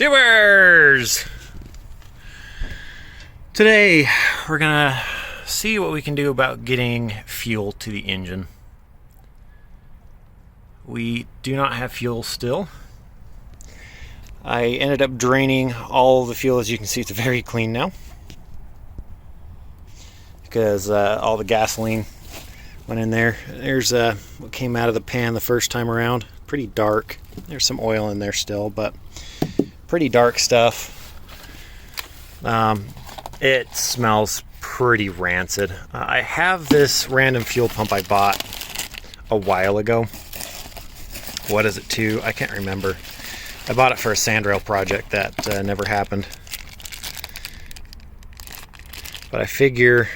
Doers! Today we're gonna see what we can do about getting fuel to the engine. We do not have fuel still. I ended up draining all the fuel. As you can see, it's very clean now because all the gasoline went in there. There's what came out of the pan the first time around. Pretty dark. There's some oil in there still, but pretty dark stuff. It smells pretty rancid. I have this random fuel pump I bought a while ago. What is it to? I can't remember. I bought it for a sandrail project that never happened. But I figure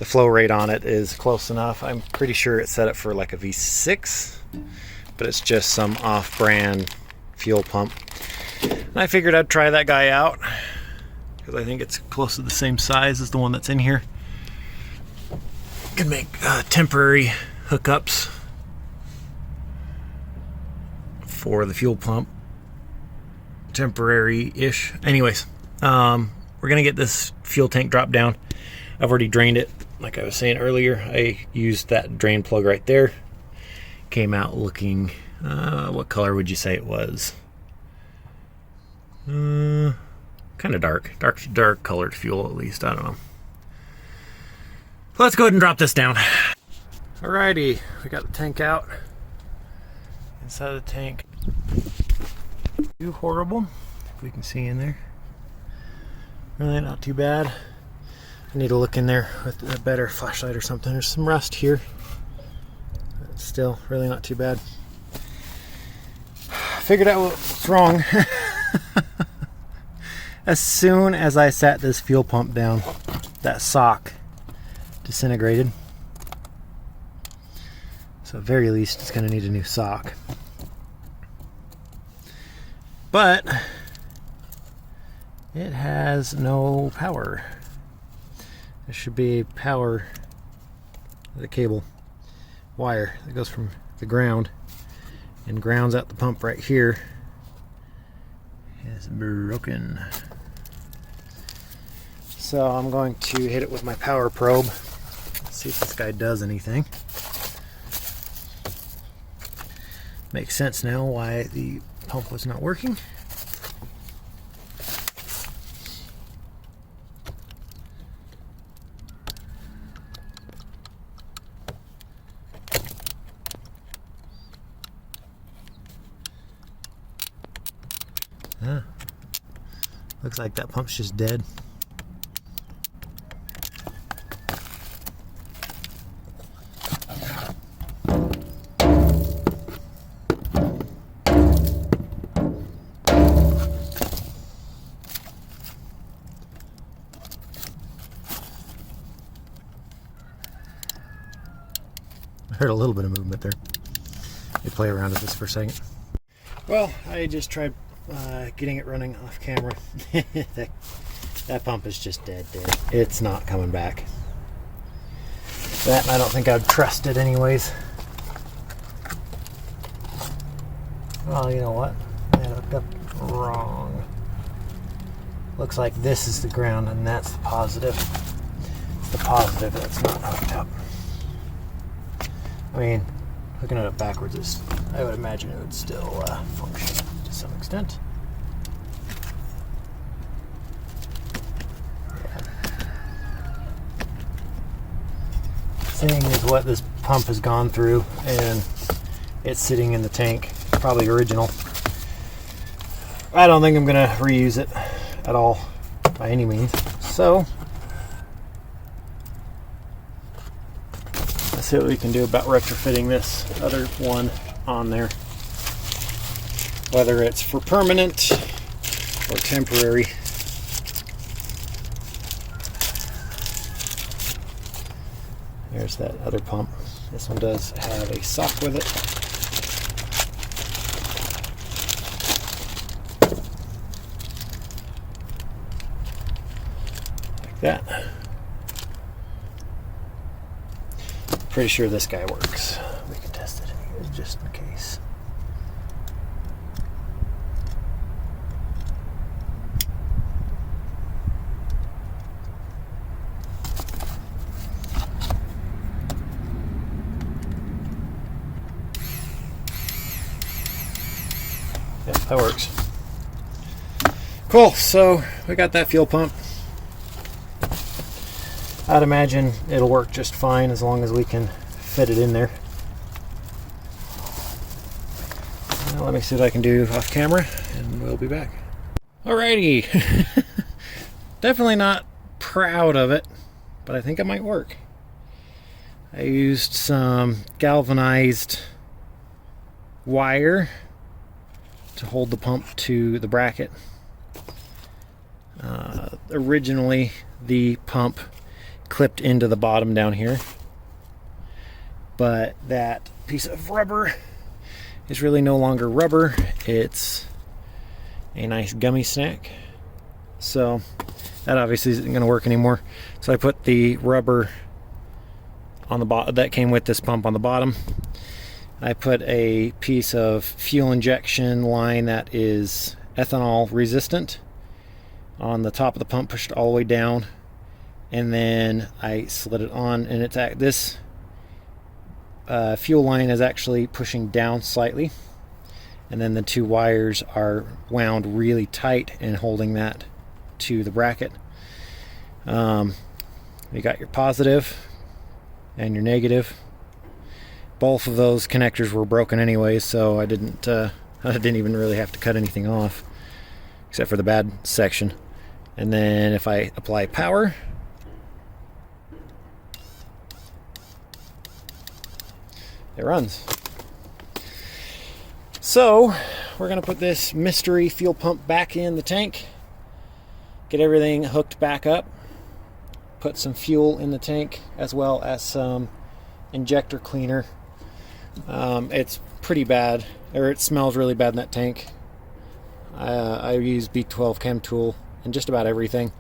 the flow rate on it is close enough. I'm pretty sure it's set up for like a V6, but it's just some off-brand fuel pump. And I figured I'd try that guy out because I think it's close to the same size as the one that's in here. Could make temporary hookups for the fuel pump. Temporary-ish. Anyways, we're gonna get this fuel tank dropped down. I've already drained it. Like I was saying earlier, I used that drain plug right there. Came out looking, what color would you say it was? Kind of dark colored fuel at least. I don't know. Let's go ahead and drop this down. Alrighty, we got the tank out. Inside of the tank, too horrible. If we can see in there, really not too bad. I need to look in there with a better flashlight or something. There's some rust here, but still really not too bad. Figured out what's wrong. As soon as I sat this fuel pump down, that sock disintegrated. So at very least it's going to need a new sock. But it has no power. There should be power, the cable wire that goes from the ground and grounds out the pump right here is broken. So I'm going to hit it with my power probe. See if this guy does anything. Makes sense now why the pump was not working. Looks like that pump's just dead. I heard a little bit of movement there. Let me play around with this for a second. Well, I just tried getting it running off camera. that pump is just dead. It's not coming back. That, I don't think I'd trust it anyways. Well, you know what? I hooked up wrong. Looks like this is the ground and that's the positive. It's the positive that's not hooked up. I mean, hooking it up backwards is, I would imagine it would still function to some extent. Yeah. Seeing as what this pump has gone through and it's sitting in the tank, probably original, I don't think I'm going to reuse it at all by any means. So let's see what we can do about retrofitting this other one on there, whether it's for permanent or temporary. There's that other pump. This one does have a sock with it. Like that. Pretty sure this guy works. We can test it in here just in case. that works. Cool, so we got that fuel pump. I'd imagine it'll work just fine as long as we can fit it in there. Let me see what I can do off camera, and we'll be back. Alrighty. Definitely not proud of it, but I think it might work. I used some galvanized wire to hold the pump to the bracket. Originally, the pump clipped into the bottom down here, but that piece of rubber is really no longer rubber. It's a nice gummy snack. So that obviously isn't going to work anymore. So I put the rubber on the bottom that came with this pump on the bottom. I put a piece of fuel injection line that is ethanol resistant on the top of the pump, pushed all the way down, and then I slid it on, and it's at this fuel line is actually pushing down slightly, and then the two wires are wound really tight and holding that to the bracket. You got your positive and your negative. Both of those connectors were broken anyway, so I didn't even really have to cut anything off except for the bad section. And then if I apply power, it runs. So we're going to put this mystery fuel pump back in the tank, get everything hooked back up, put some fuel in the tank as well as some injector cleaner. It's pretty bad, or it smells really bad in that tank. I use B12 chem tool and just about everything.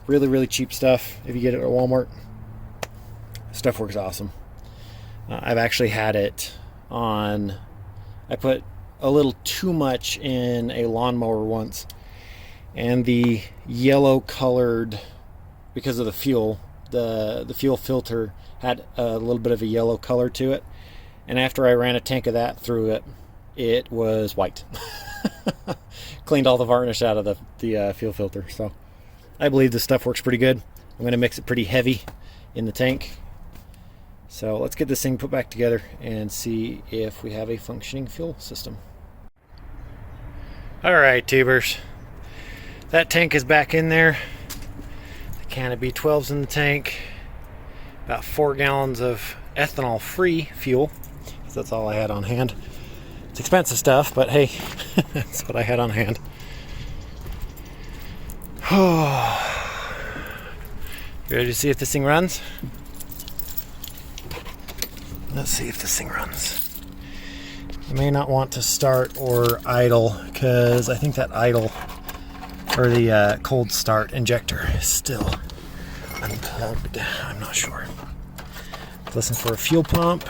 Really cheap stuff. If you get it at Walmart, stuff works awesome. I've actually had it on, I put a little too much in a lawnmower once, and the yellow colored, because of the fuel, the fuel filter had a little bit of a yellow color to it, and after I ran a tank of that through it, it was white. Cleaned all the varnish out of the fuel filter. So I believe this stuff works pretty good. I'm going to mix it pretty heavy in the tank. So let's get this thing put back together and see if we have a functioning fuel system. Alright, tubers, that tank is back in there. The can of B12's in the tank. About 4 gallons of ethanol free fuel, because that's all I had on hand. It's expensive stuff, but hey, that's what I had on hand. Ready to see if this thing runs? Let's see if this thing runs. I may not want to start or idle, because I think that idle, or the cold start injector is still unplugged. I'm not sure. Let's listen for a fuel pump.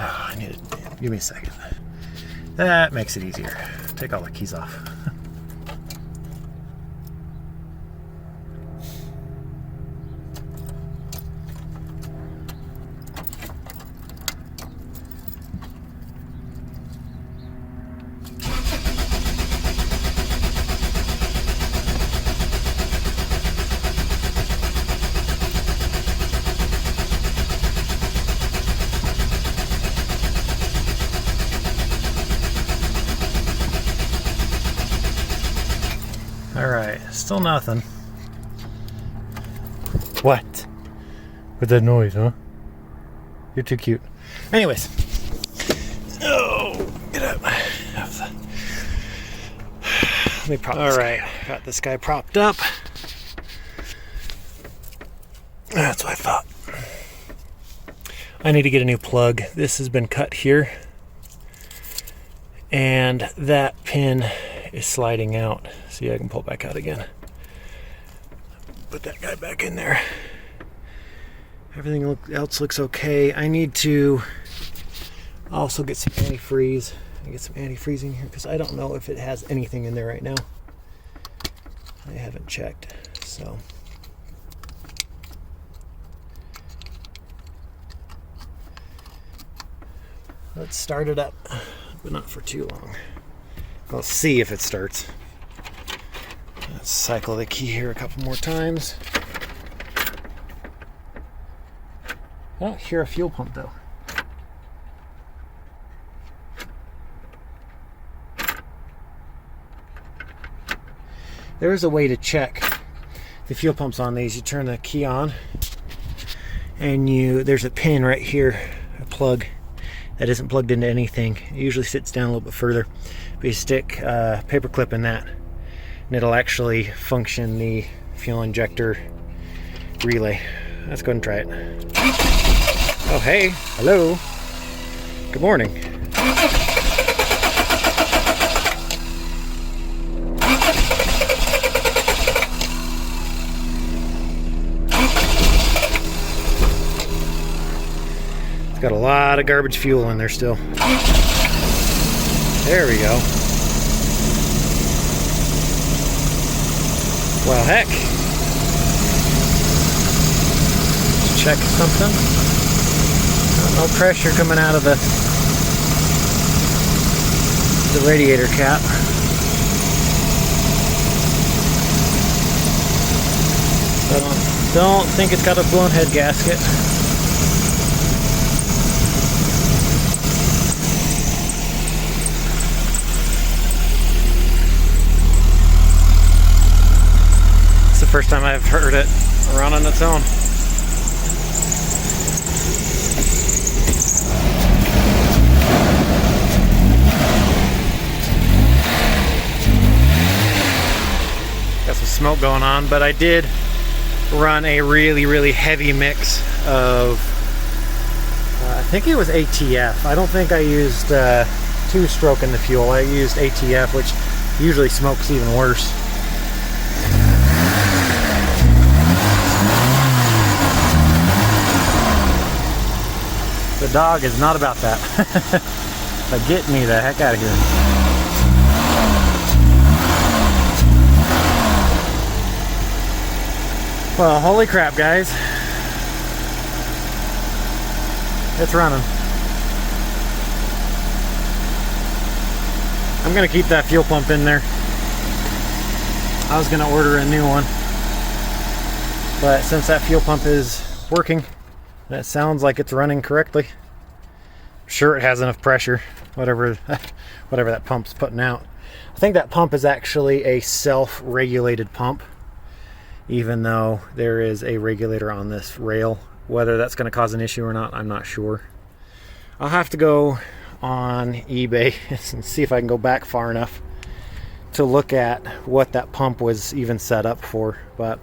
Oh, I need it. Give me a second. That makes it easier. Take all the keys off. Alright, still nothing. What? With that noise, huh? You're too cute. Anyways. Oh, get up. Let me prop this. Alright, got this guy propped up. That's what I thought. I need to get a new plug. This has been cut here, and that pin is sliding out. See, I can pull it back out again. Put that guy back in there. Everything else looks okay. I need to also get some antifreeze. Get some antifreeze in here, because I don't know if it has anything in there right now. I haven't checked, so Let's start it up, but not for too long. Let's see if it starts. Let's cycle the key here a couple more times. I don't hear a fuel pump though. There is a way to check the fuel pumps on these. You turn the key on and there's a pin right here, a plug that isn't plugged into anything. It usually sits down a little bit further, but you stick a paper clip in that and it'll actually function the fuel injector relay. Let's go ahead and try it. Oh hey, hello, good morning. It's got a lot of garbage fuel in there still. There we go. Well, heck. Let's check something. No pressure coming out of the radiator cap. Don't think it's got a blown head gasket. It's the first time I've heard it run on its own. Got some smoke going on, but I did run a really heavy mix of I think it was ATF. I don't think I used two-stroke in the fuel. I used ATF, which usually smokes even worse. The dog is not about that. But get me the heck out of here. Well, holy crap, guys. It's running. I'm gonna keep that fuel pump in there. I was gonna order a new one, but since that fuel pump is working and it sounds like it's running correctly, I'm sure it has enough pressure, whatever that pump's putting out. I think that pump is actually a self-regulated pump, even though there is a regulator on this rail. Whether that's going to cause an issue or not, I'm not sure. I'll have to go on eBay and see if I can go back far enough to look at what that pump was even set up for. But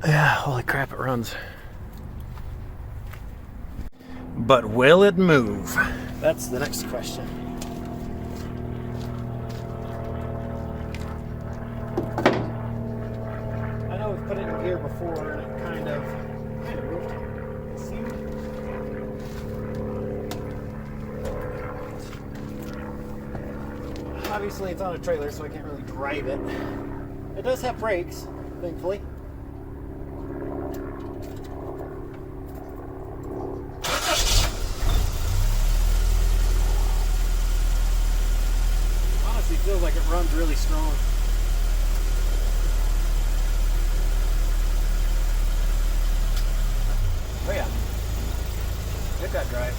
yeah, holy crap, it runs. But will it move? That's the next question. I know we've put it in gear before and it kind of moved. Obviously it's on a trailer, so I can't really drive it. It does have brakes, thankfully. Honestly, feels like it runs really strong. Oh yeah, it got drive.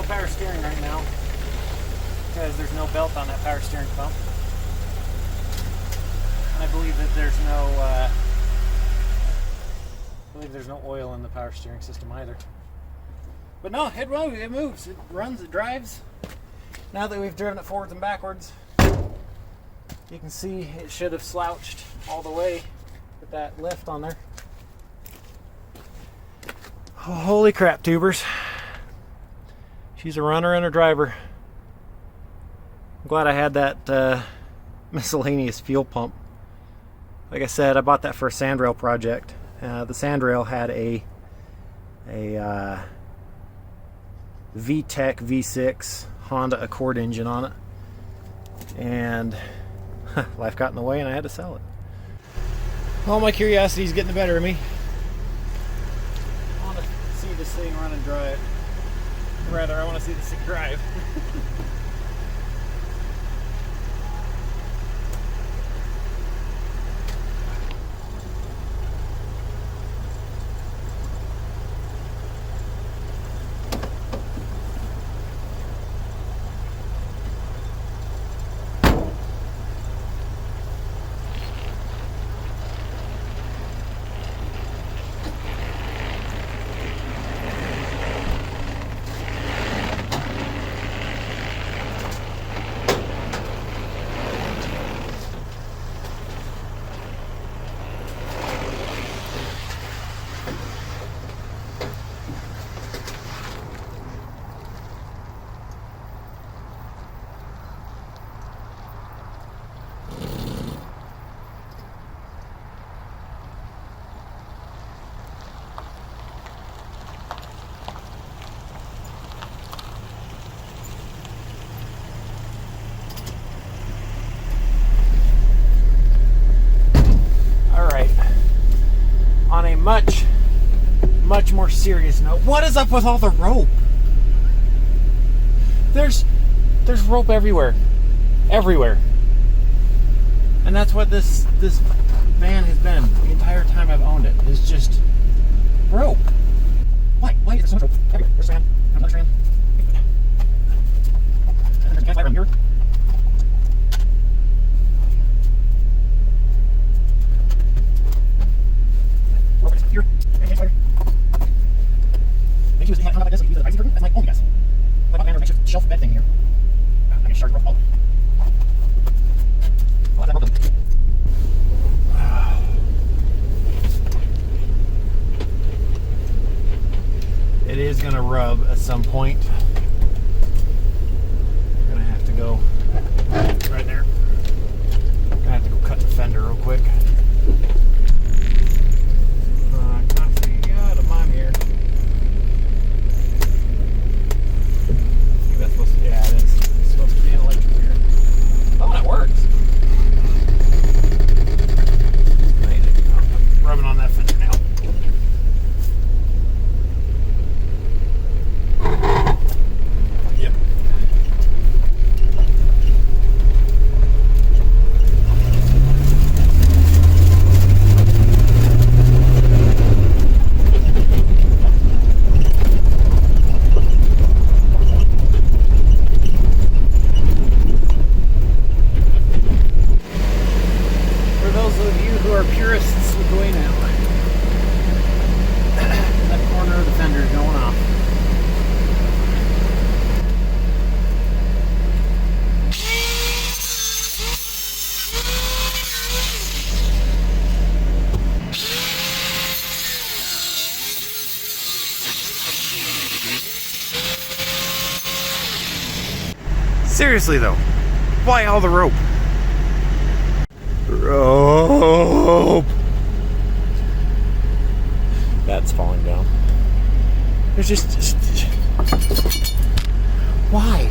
Power steering right now because there's no belt on that power steering pump, and I believe that there's no oil in the power steering system either. But no, it moves, it runs, it drives. Now that we've driven it forwards and backwards, you can see it should have slouched all the way with that lift on there. Oh, holy crap, tubers. She's a runner and a driver. I'm glad I had that miscellaneous fuel pump. Like I said, I bought that for a sandrail project. The sandrail had a VTEC V6 Honda Accord engine on it, and life got in the way and I had to sell it. All my curiosity is getting the better of me. I want to see this thing run and drive. Rather, I want to see this thing drive. On a much more serious note, what is up with all the rope? There's rope everywhere, and that's what this van has been the entire time I've owned it. Is just rope. Why is there so much rope everywhere? There's strand, another strand, and there's a campfire here. Here. Make use of the hand like this, like use it as a ice curtain. That's my only guess. I bought a makeshift shelf bed thing here. I'm gonna start rope. Oh, that rope. It is gonna rub at some point. I'm gonna have to go right there. I'm gonna have to go cut the fender real quick. Yeah, it is. It's supposed to be an electric gear. Oh, and it works. Amazing. I'm rubbing on that fender now. Yep. Purists look away now. That corner of the fender is going off. Seriously though, why all the rope? Rope. That's falling down. There's just why?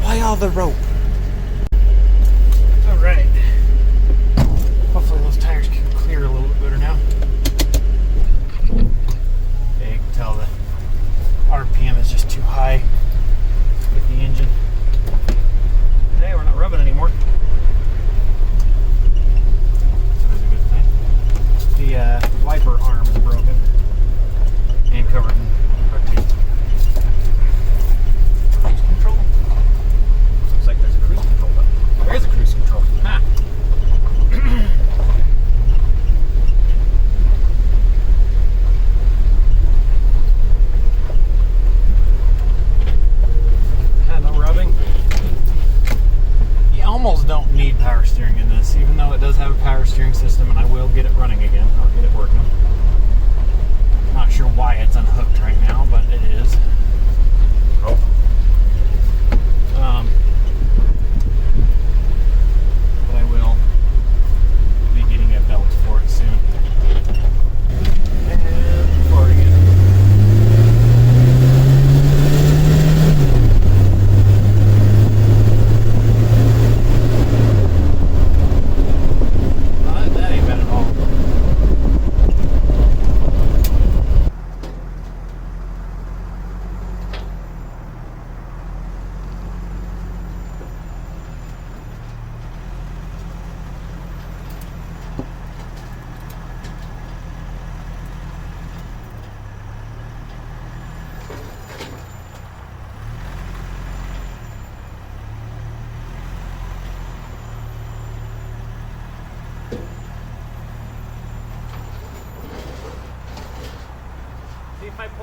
Why all the rope? All right. Hopefully those tires can clear a little bit better now. Yeah, you can tell the RPM is just too high with the engine. Hey, we're not rubbing anymore. The wiper arm is broken and covered in red tape. Cruise control. Looks like there's a cruise control button. There is a cruise control. Ha! No rubbing. You almost don't need power steering in this, even though it does have a power steering system, and I will get it running again. I'll get it working. Not sure why it's unhooked right now, but it is.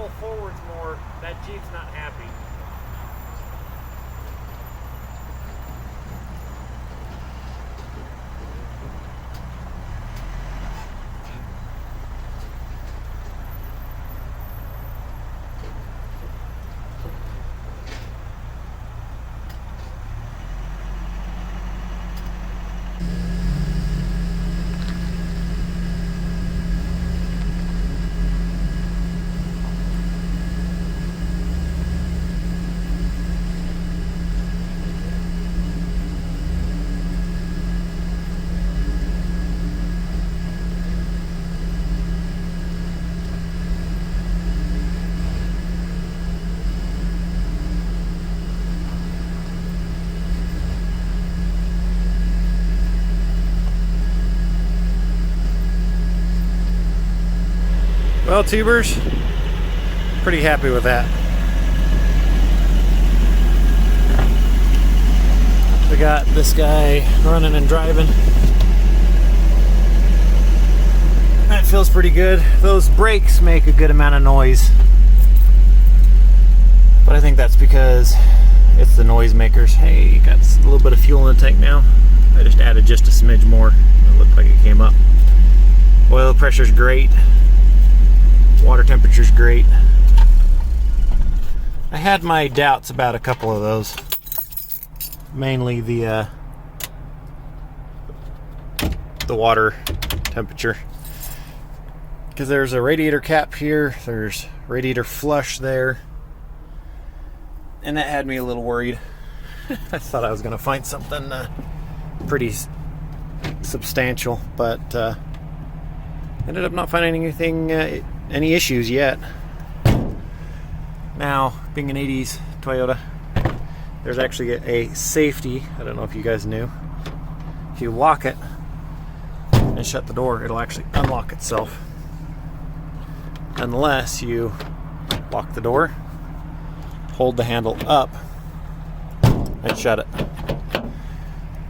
throttle forwards more, that Jeep's not happy. Well, tubers, pretty happy with that. We got this guy running and driving. That feels pretty good. Those brakes make a good amount of noise, but I think that's because it's the noisemakers. Hey, got a little bit of fuel in the tank now. I just added just a smidge more. It looked like it came up. Oil pressure's great. Water temperature's great. I had my doubts about a couple of those. Mainly the water temperature. Because there's a radiator cap here, there's radiator flush there. And that had me a little worried. I thought I was going to find something pretty substantial, but ended up not finding anything, any issues yet. Now, being an 80s Toyota, there's actually a safety. I don't know if you guys knew. If you lock it and shut the door, it'll actually unlock itself. Unless you lock the door, hold the handle up, and shut it.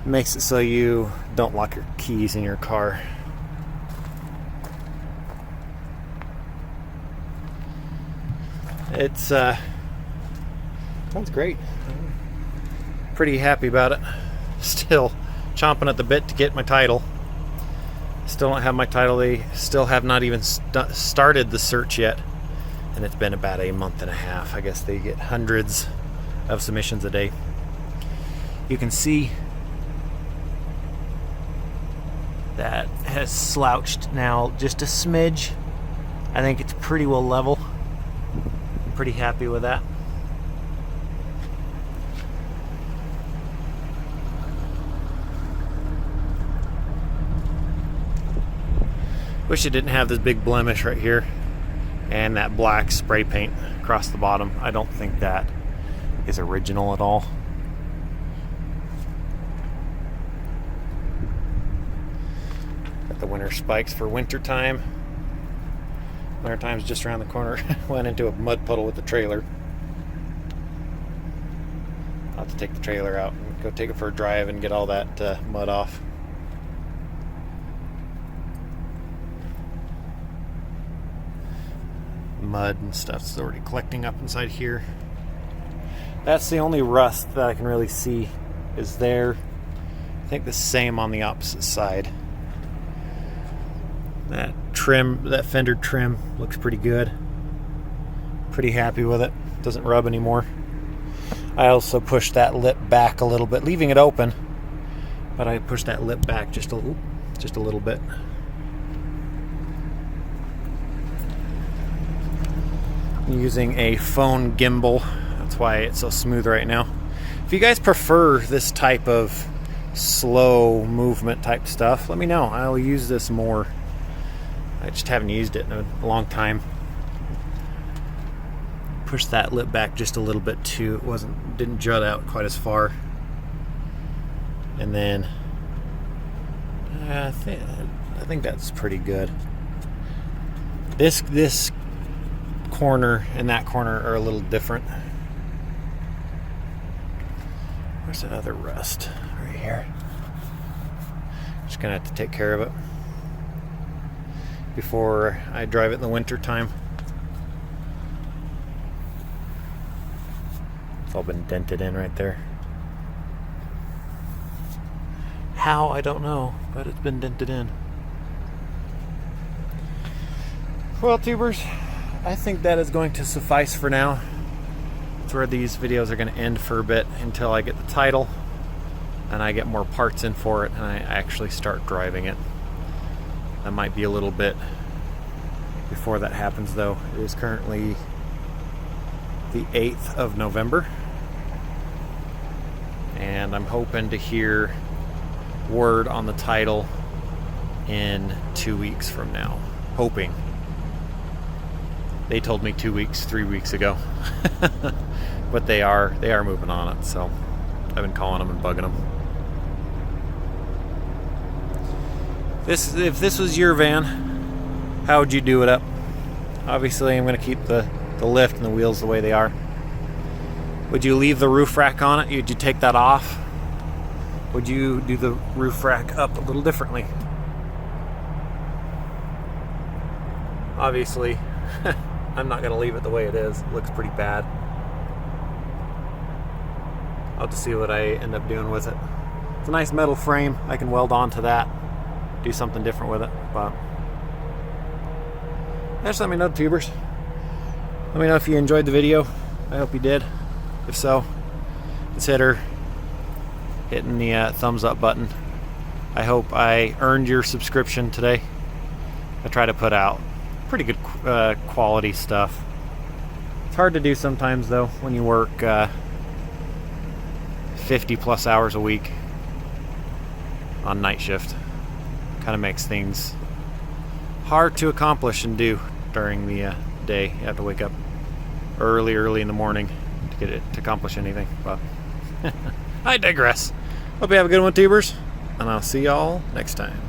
Makes it so you don't lock your keys in your car. It's sounds great. Pretty happy about it. Still chomping at the bit to get my title. Still don't have my title. They still have not even started the search yet, and it's been about a month and a half. I guess they get hundreds of submissions a day. You can see that has slouched now just a smidge. I think it's pretty well level. I'm pretty happy with that. Wish it didn't have this big blemish right here and that black spray paint across the bottom. I don't think that is original at all. Got the winter spikes for winter time. Winter time's just around the corner. Went into a mud puddle with the trailer. I'll have to take the trailer out and go take it for a drive and get all that mud off. Mud and stuff's already collecting up inside here. That's the only rust that I can really see is there. I think the same on the opposite side. That trim, that fender trim looks pretty good. Pretty happy with it. Doesn't rub anymore. I also pushed that lip back a little bit, leaving it open, but I pushed that lip back just a little bit. I'm using a phone gimbal. That's why it's so smooth right now. If you guys prefer this type of slow movement type stuff, let me know. I'll use this more. I just haven't used it in a long time. Push that lip back just a little bit too. It didn't jut out quite as far. And then I think that's pretty good. This corner and that corner are a little different. Where's that other rust? Right here. Just gonna have to take care of it before I drive it in the winter time. all been dented in right there. How, I don't know, but it's been dented in. Well, tubers, I think that is going to suffice for now. That's where these videos are going to end for a bit until I get the title and I get more parts in for it and I actually start driving it. That might be a little bit before that happens, though. It is currently the 8th of November, and I'm hoping to hear word on the title in 2 weeks from now. Hoping. They told me 2 weeks, 3 weeks ago. But they are moving on it, so I've been calling them and bugging them. If this was your van, how would you do it up? Obviously, I'm going to keep the lift and the wheels the way they are. Would you leave the roof rack on it? Would you take that off? Would you do the roof rack up a little differently? Obviously, I'm not going to leave it the way it is. It looks pretty bad. I'll have to see what I end up doing with it. It's a nice metal frame. I can weld onto that. Do something different with it, but just let me know, tubers. Let me know if you enjoyed the video. I hope you did. If so, consider hitting the thumbs up button. I hope I earned your subscription today. I try to put out pretty good quality stuff. It's hard to do sometimes, though, when you work 50 plus hours a week on night shift. Kind of makes things hard to accomplish and do during the day. You have to wake up early in the morning to get it to accomplish anything, but I digress. Hope you have a good one, tubers, and I'll see y'all next time.